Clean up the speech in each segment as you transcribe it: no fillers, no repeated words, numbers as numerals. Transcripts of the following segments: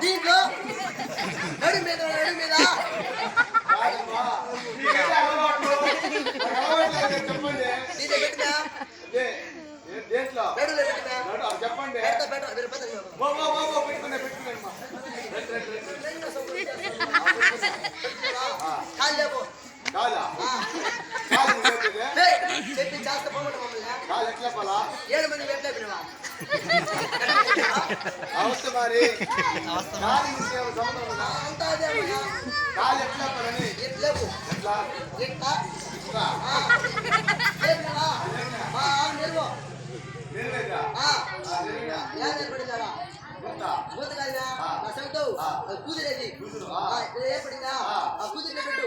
దీంట్లో నడు మీద చెప్పండి చెప్పి చేస్తా పోమంట మమ్మల్ని 7 మంది ఎట్లా పిలవా అవస్థ మరి అంతా అదే కాలు ఎట్లా పడని ఎట్లేపు ఎట్లా ఎట్లా కూతురేది ఏర్పడిందా ఆ కూతురు పెట్టు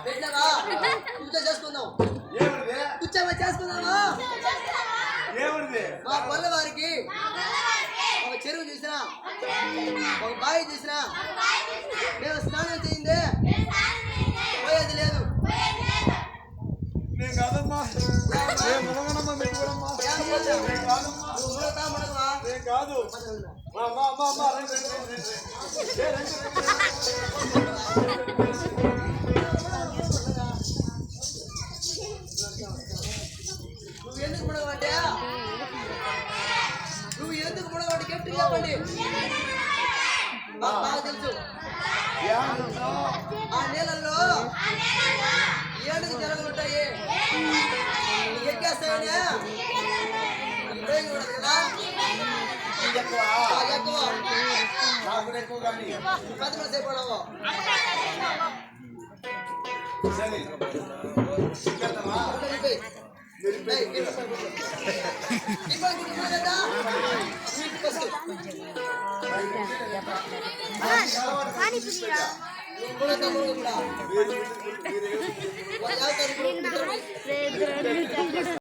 పెట్టినావా కూర్చో చేసుకుందాం కూర్చోమా చేసుకుందామా మా కొల్ల వారికి ఒక చెరువు చూసినా ఒక బావి చూసినా మేము స్నానం చేయిందే పోయేది లేదు కాదు నువ్వు ఎందుకు ముడగమంటే గట్టి చెప్పండి బాగా తెలుసు ఆ నీళ్ళల్లో ఏడుగు జలములు ఉంటాయి ఎక్కేస్తాయనే కదా ఎక్కువ కానీ 10 మంది అయిపోవడము కూడా